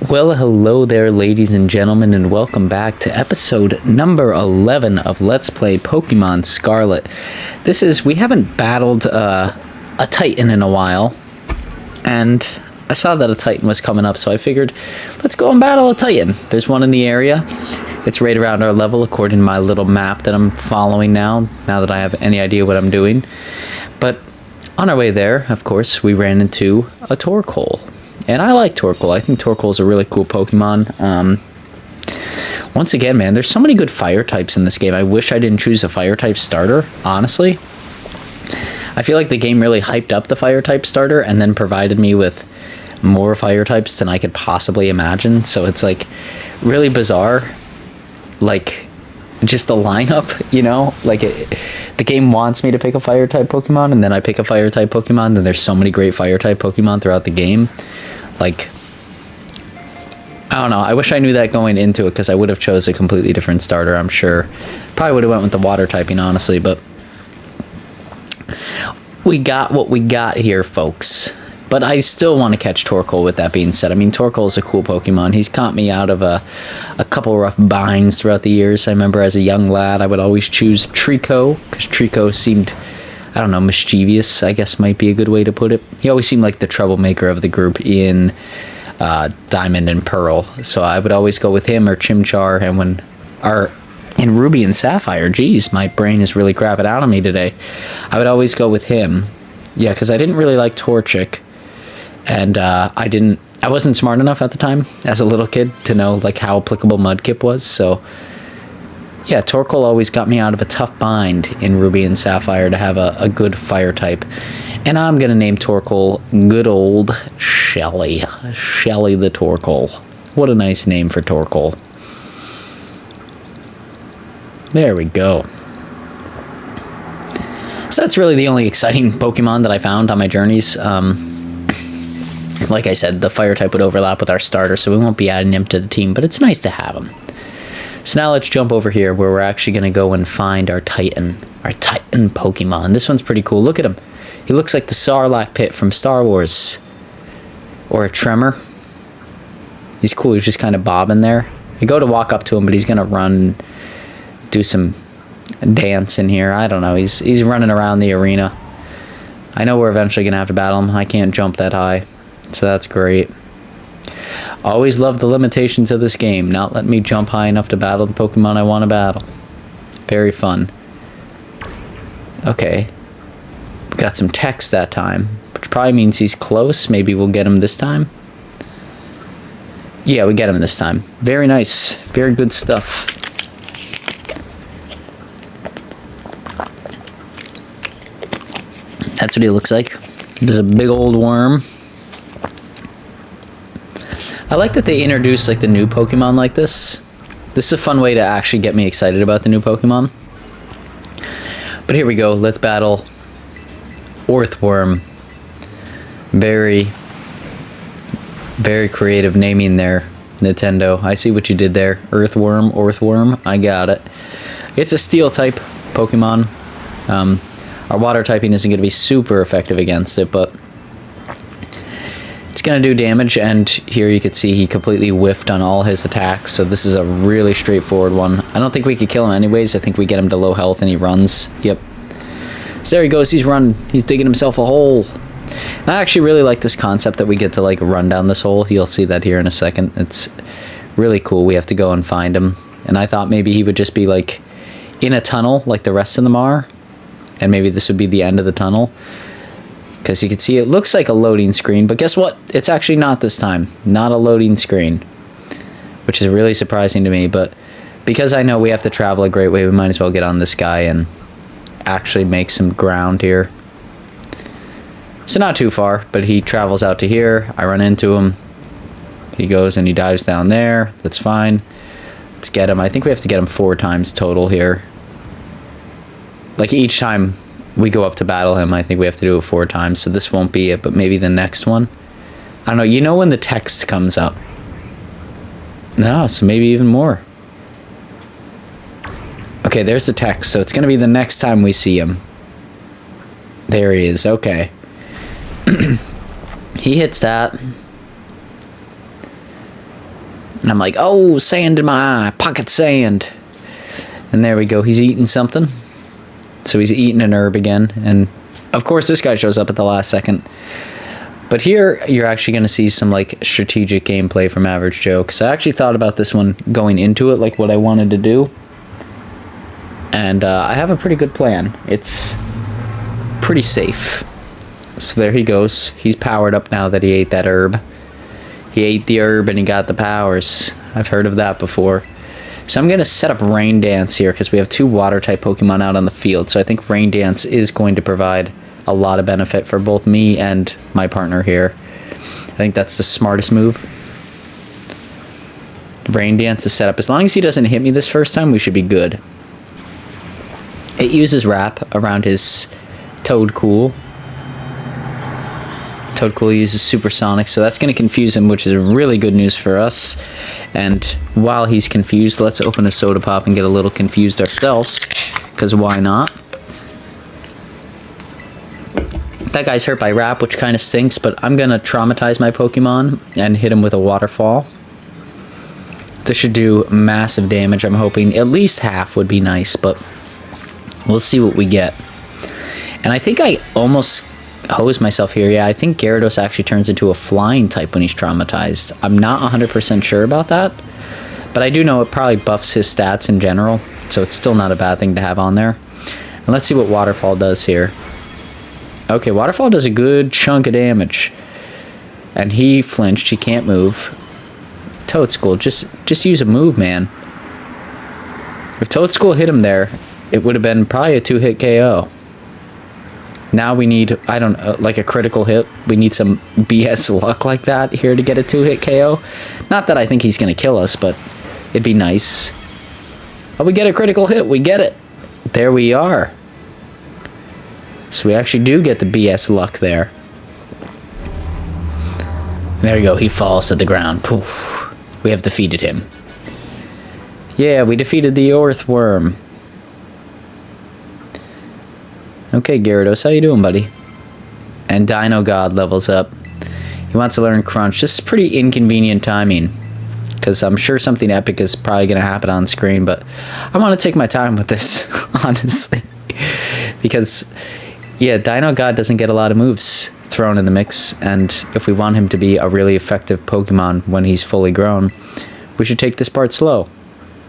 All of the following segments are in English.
Well, hello there, ladies and gentlemen, and welcome back to episode number 11 of Let's Play Pokemon Scarlet. We haven't battled a Titan in a while, and I saw that a Titan was coming up, so I figured, let's go and battle a Titan. There's one in the area. It's right around our level, according to my little map that I'm following now that I have any idea what I'm doing. But on our way there, of course, we ran into a Torkoal. And I like Torkoal. I think Torkoal is a really cool Pokemon. Once again, man, there's so many good fire types in this game. I wish I didn't choose a fire type starter, honestly. I feel like the game really hyped up the fire type starter and then provided me with more fire types than I could possibly imagine. So it's like really bizarre. Like just the lineup, you know? Like the game wants me to pick a fire type Pokemon and then I pick a fire type Pokemon. And there's so many great fire type Pokemon throughout the game. Like, I don't know. I wish I knew that going into it because I would have chose a completely different starter, I'm sure. Probably would have went with the water typing, honestly, but we got what we got here, folks. But I still want to catch Torkoal, with that being said. I mean, Torkoal is a cool Pokemon. He's caught me out of a couple rough binds throughout the years. I remember as a young lad, I would always choose Trico because Trico seemed, I don't know, mischievous, I guess might be a good way to put it. He always seemed like the troublemaker of the group in Diamond and Pearl. So I would always go with him or Chimchar. And in Ruby and Sapphire, geez, my brain is really crapping out on me today. I would always go with him. Yeah, because I didn't really like Torchic. And I wasn't smart enough at the time as a little kid to know like how applicable Mudkip was. So yeah, Torkoal always got me out of a tough bind in Ruby and Sapphire to have a good fire type. And I'm going to name Torkoal good old Shelly. Shelly the Torkoal. What a nice name for Torkoal. There we go. So that's really the only exciting Pokemon that I found on my journeys. Like I said, the fire type would overlap with our starter, so we won't be adding him to the team, but it's nice to have him. So now let's jump over here where we're actually going to go and find our Titan Pokemon. This one's pretty cool. Look at him. He looks like the Sarlacc pit from Star Wars. Or a Tremor. He's cool. He's just kind of bobbing there. I go to walk up to him, but he's going to run, do some dance in here. I don't know. He's running around the arena. I know we're eventually going to have to battle him. I can't jump that high. So that's great. Always love the limitations of this game. Not letting me jump high enough to battle the Pokemon I want to battle. Very fun. Okay. We got some text that time, which probably means he's close. Maybe we'll get him this time. Yeah, we get him this time. Very nice. Very good stuff. That's what he looks like. There's a big old worm. I like that they introduce like the new Pokemon like this. This is a fun way to actually get me excited about the new Pokemon. But here we go. Let's battle Orthworm. Very, very creative naming there, Nintendo. I see what you did there. Orthworm. I got it. It's a steel type Pokemon. Our water typing isn't going to be super effective against it, but it's going to do damage, and here you can see he completely whiffed on all his attacks, so this is a really straightforward one. I don't think we could kill him anyways. I think we get him to low health and he runs. Yep. So there he goes. He's running. He's digging himself a hole. And I actually really like this concept that we get to like run down this hole. You'll see that here in a second. It's really cool. We have to go and find him. And I thought maybe he would just be like in a tunnel like the rest of them are. And maybe this would be the end of the tunnel. Because you can see it looks like a loading screen. But guess what? It's actually not this time. Not a loading screen. Which is really surprising to me. But because I know we have to travel a great way, we might as well get on this guy and actually make some ground here. So not too far. But he travels out to here. I run into him. He goes and he dives down there. That's fine. Let's get him. I think we have to get him 4 times total here. Like each time we go up to battle him, I think we have to do it 4 times. So this won't be it, but maybe the next one. I don't know. You know when the text comes up. No, so maybe even more. Okay, there's the text. So it's going to be the next time we see him. There he is. Okay. He hits that. And I'm like, oh, sand in my eye, pocket sand. And there we go, he's eating something. So he's eating an herb again. And of course this guy shows up at the last second. But here you're actually going to see some like strategic gameplay from Average Joe. Because I actually thought about this one going into it, like what I wanted to do. And I have a pretty good plan. It's pretty safe. So there he goes. He's powered up now that he ate that herb. He ate the herb and he got the powers. I've heard of that before. So I'm going to set up Rain Dance here because we have 2 water-type Pokemon out on the field. So I think Rain Dance is going to provide a lot of benefit for both me and my partner here. I think that's the smartest move. Rain Dance is set up. As long as he doesn't hit me this first time, we should be good. It uses Wrap around his Toadcool. Toadcool uses Supersonic, so that's going to confuse him, which is really good news for us. And while he's confused, let's open the Soda Pop and get a little confused ourselves, because why not? That guy's hurt by Wrap, which kind of stinks, but I'm going to traumatize my Pokemon and hit him with a Waterfall. This should do massive damage, I'm hoping. At least half would be nice, but we'll see what we get. And I think I almost hose myself here. Yeah, I think Gyarados actually turns into a flying type when he's traumatized. I'm not 100% sure about that, but I do know it probably buffs his stats in general, so it's still not a bad thing to have on there. And let's see what Waterfall does here. Okay, Waterfall does a good chunk of damage. And he flinched, he can't move. Toadstool, just use a move, man. If Toadstool hit him there, it would have been probably a 2-hit KO. Now we need, I don't know, like a critical hit. We need some BS luck like that here to get a 2-hit KO. Not that I think he's going to kill us, but it'd be nice. Oh, we get a critical hit. We get it. There we are. So we actually do get the BS luck there. There we go. He falls to the ground. Poof. We have defeated him. Yeah, we defeated the Earthworm. Okay, Gyarados, how you doing, buddy? And Dino God levels up. He wants to learn Crunch. This is pretty inconvenient timing, because I'm sure something epic is probably going to happen on screen, but I want to take my time with this, honestly. Because, yeah, Dino God doesn't get a lot of moves thrown in the mix, and if we want him to be a really effective Pokemon when he's fully grown, we should take this part slow.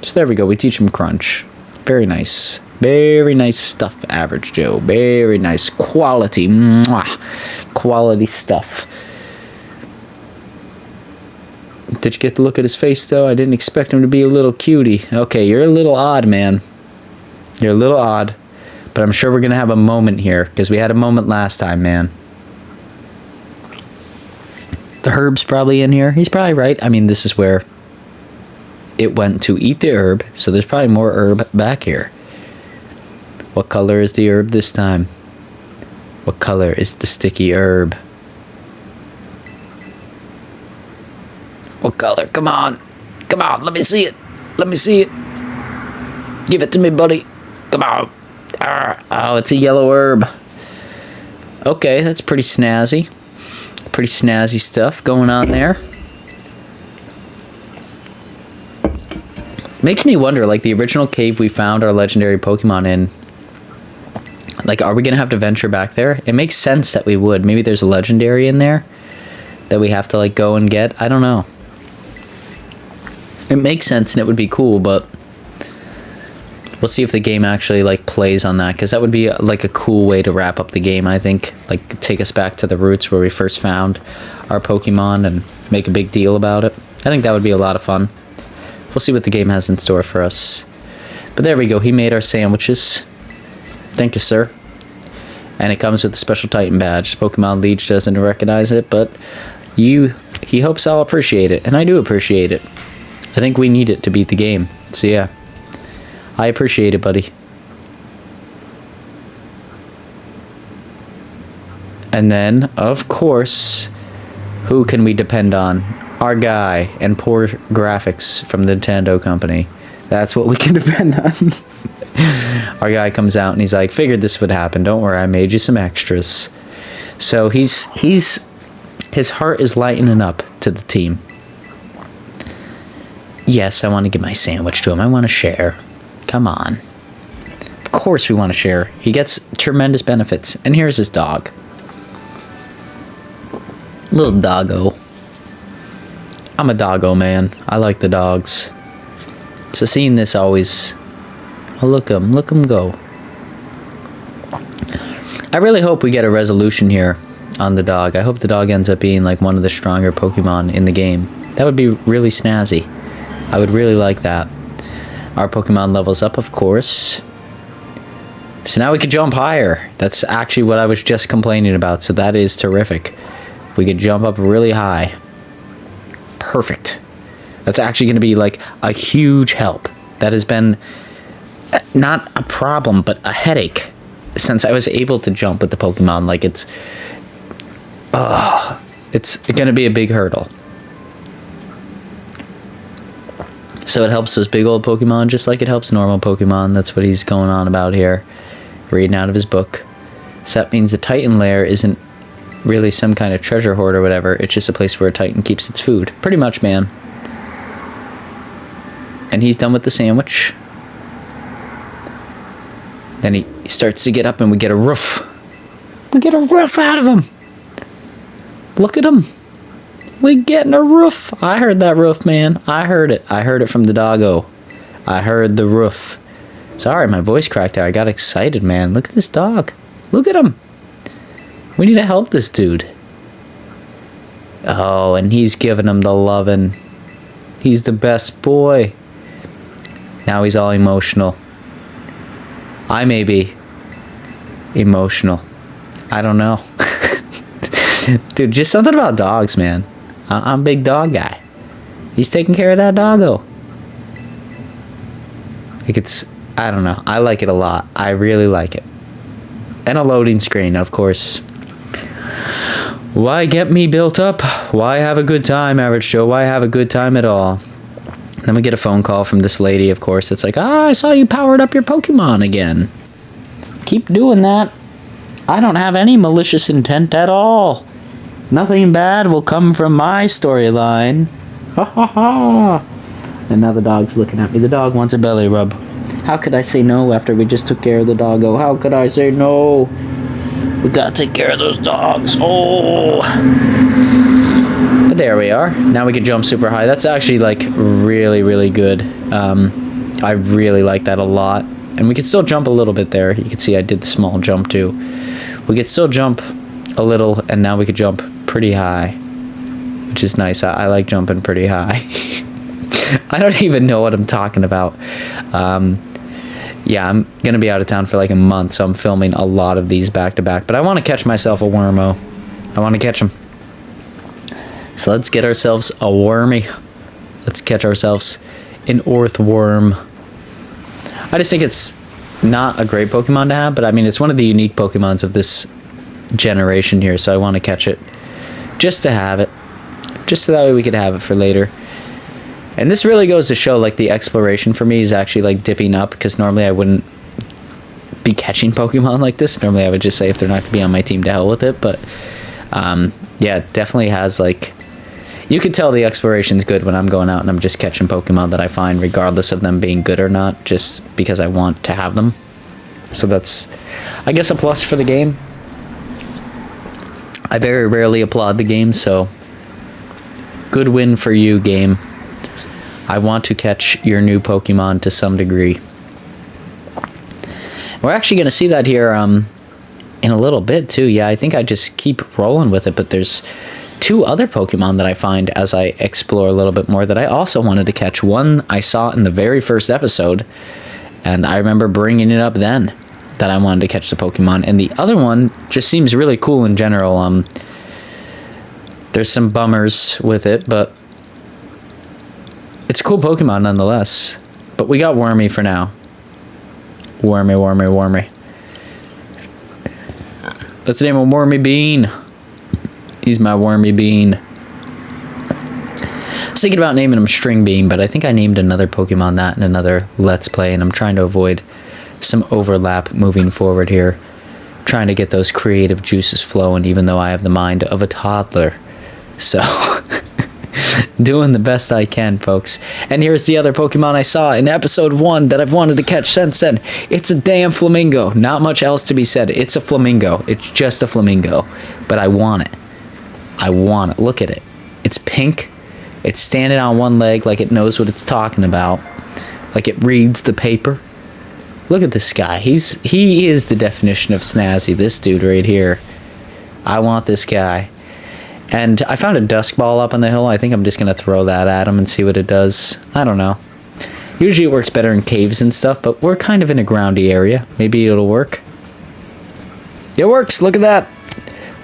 So there we go, we teach him Crunch. Very nice. Very nice stuff, Average Joe. Very nice. Quality. Mwah. Quality stuff. Did you get to look at his face, though? I didn't expect him to be a little cutie. Okay, you're a little odd, man. You're a little odd. But I'm sure we're going to have a moment here, because we had a moment last time, man. The herb's probably in here. He's probably right. I mean, this is where it went to eat the herb, so there's probably more herb back here. What color is the herb this time? What color is the sticky herb? What color? Come on. Come on, let me see it. Let me see it. Give it to me, buddy. Come on. Oh, it's a yellow herb. Okay, that's pretty snazzy. Pretty snazzy stuff going on there. Makes me wonder, like, the original cave we found our legendary Pokemon in, like, are we going to have to venture back there? It makes sense that we would. Maybe there's a legendary in there that we have to, like, go and get. I don't know. It makes sense and it would be cool, but we'll see if the game actually, like, plays on that, because that would be, like, a cool way to wrap up the game, I think. Like, take us back to the roots where we first found our Pokemon and make a big deal about it. I think that would be a lot of fun. We'll see what the game has in store for us. But there we go. He made our sandwiches. Thank you, sir. And it comes with a special Titan badge. Pokemon Leech doesn't recognize it, but he hopes I'll appreciate it. And I do appreciate it. I think we need it to beat the game. So yeah. I appreciate it, buddy. And then, of course, who can we depend on? Our guy and poor graphics from the Nintendo company. That's what we can depend on. Our guy comes out and he's like, figured this would happen. Don't worry, I made you some extras. So his heart is lightening up to the team. Yes, I want to give my sandwich to him. I want to share. Come on. Of course we want to share. He gets tremendous benefits. And here's his dog. Little doggo. I'm a doggo man. I like the dogs. So seeing this always... Oh, look him go. I really hope we get a resolution here on the dog. I hope the dog ends up being like one of the stronger Pokemon in the game. That would be really snazzy. I would really like that. Our Pokemon levels up, of course. So now we could jump higher. That's actually what I was just complaining about, so that is terrific. We could jump up really high. Perfect. That's actually going to be like a huge help. That has been not a problem, but a headache since I was able to jump with the Pokemon. Like it's going to be a big hurdle. So it helps those big old Pokemon just like it helps normal Pokemon. That's what he's going on about here. Reading out of his book. So that means the Titan lair isn't really some kind of treasure hoard or whatever. It's just a place where a Titan keeps its food. Pretty much, man. And he's done with the sandwich. Then he starts to get up and we get a roof. We get a roof out of him. Look at him. We getting a roof. I heard that roof, man. I heard it. I heard it from the doggo. I heard the roof. Sorry, my voice cracked there. I got excited, man. Look at this dog. Look at him. We need to help this dude. Oh, and he's giving him the lovin'. He's the best boy. Now he's all emotional. I may be emotional. I don't know. Dude, just something about dogs, man. I'm a big dog guy. He's taking care of that doggo. Like I don't know. I like it a lot. I really like it. And a loading screen, of course. Why get me built up? Why have a good time, Average Joe? Why have a good time at all? Then we get a phone call from this lady, of course. It's like, I saw you powered up your Pokemon again. Keep doing that. I don't have any malicious intent at all. Nothing bad will come from my storyline. Ha ha ha. And now the dog's looking at me. The dog wants a belly rub. How could I say no after we just took care of the doggo? How could I say no? We gotta take care of those dogs. Oh. But there we are. Now we can jump super high. That's actually like really, really good. I really like that a lot. And we can still jump a little bit there. You can see I did the small jump too. We could still jump a little, and now we could jump pretty high, which is nice. I like jumping pretty high. I don't even know what I'm talking about. Yeah, I'm going to be out of town for like a month, so I'm filming a lot of these back to back. But I want to catch myself a Wormo. I want to catch him. So let's get ourselves a Wormy. Let's catch ourselves an Earthworm. I just think it's not a great Pokemon to have, but I mean, it's one of the unique Pokemons of this generation here, so I want to catch it just to have it. Just so that way we could have it for later. And this really goes to show, like, the exploration for me is actually, like, dipping up, because normally I wouldn't be catching Pokemon like this. Normally I would just say if they're not going to be on my team, to hell with it. But, yeah, it definitely has, like... You can tell the exploration's good when I'm going out and I'm just catching Pokemon that I find, regardless of them being good or not, just because I want to have them. So that's, I guess, a plus for the game. I very rarely applaud the game, so... Good win for you, game. I want to catch your new Pokemon to some degree. We're actually going to see that here in a little bit, too. Yeah, I think I just keep rolling with it, but there's two other Pokemon that I find as I explore a little bit more that I also wanted to catch. One I saw in the very first episode, and I remember bringing it up then, that I wanted to catch the Pokemon. And the other one just seems really cool in general. There's some bummers with it, but it's a cool Pokemon nonetheless. But we got Wormy for now. Wormy. Let's name him Wormy Bean. He's my Wormy Bean. I was thinking about naming him String Bean, but I think I named another Pokemon that in another Let's Play, and I'm trying to avoid some overlap moving forward here. Trying to get those creative juices flowing, even though I have the mind of a toddler. So, Doing the best I can, folks. And here's the other Pokemon I saw in episode 1 that I've wanted to catch since then. It's a damn flamingo. Not much else to be said. It's a flamingo. It's just a flamingo. But I want it. I want it. Look at it. It's pink. It's standing on one leg like it knows what it's talking about. Like it reads the paper. Look at this guy. He is the definition of snazzy. This dude right here. I want this guy. And I found a dusk ball up on the hill. I think I'm just going to throw that at him and see what it does. I don't know. Usually it works better in caves and stuff, but we're kind of in a groundy area. Maybe it'll work. It works. Look at that.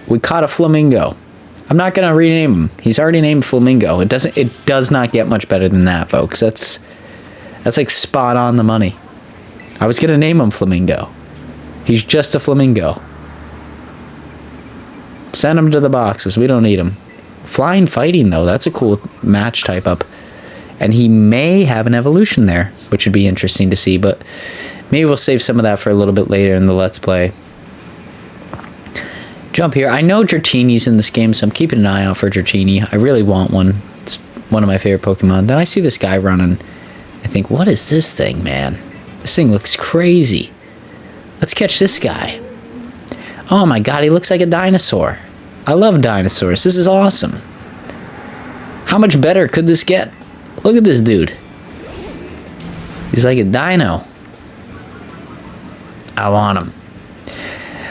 We caught a flamingo. I'm not going to rename him. He's already named Flamingo. It does not get much better than that, folks. That's like spot on the money. I was going to name him Flamingo. He's just a flamingo. Send him to the boxes. We don't need him. Flying Fighting, though. That's a cool match type up. And he may have an evolution there, which would be interesting to see. But maybe we'll save some of that for a little bit later in the Let's Play. Jump here. I know Dratini's in this game, so I'm keeping an eye out for Dratini. I really want one. It's one of my favorite Pokemon. Then I see this guy running. I think, what is this thing, man? This thing looks crazy. Let's catch this guy. Oh my god, he looks like a dinosaur. I love dinosaurs. This is awesome. How much better could this get? Look at this dude. He's like a dino. I want him.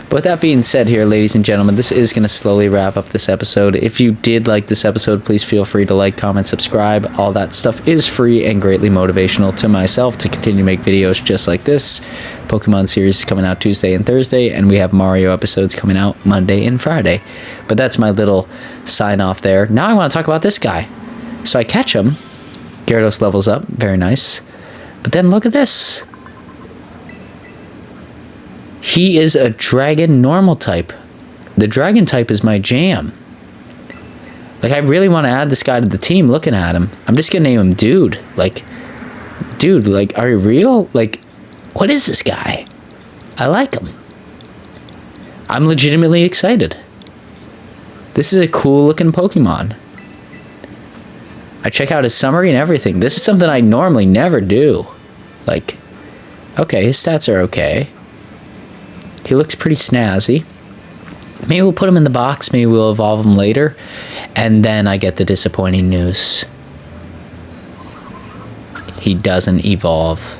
But with that being said here, ladies and gentlemen, this is going to slowly wrap up this episode. If you did like this episode, please feel free to like, comment, subscribe. All that stuff is free and greatly motivational to myself to continue to make videos just like this. Pokemon series is coming out Tuesday and Thursday, and we have Mario episodes coming out Monday and Friday. But that's my little sign off there. Now I want to talk about this guy. So I catch him. Gyarados levels up. Very nice. But then look at this. He is a dragon normal type. The dragon type is my jam. Like, I really want to add this guy to the team looking at him. I'm just going to name him Dude. Like, dude, like, are you real? Like, what is this guy? I like him. I'm legitimately excited. This is a cool looking Pokemon. I check out his summary and everything. This is something I normally never do. Like, okay, his stats are okay. He looks pretty snazzy. Maybe we'll put him in the box. Maybe we'll evolve him later. And then I get the disappointing news. He doesn't evolve.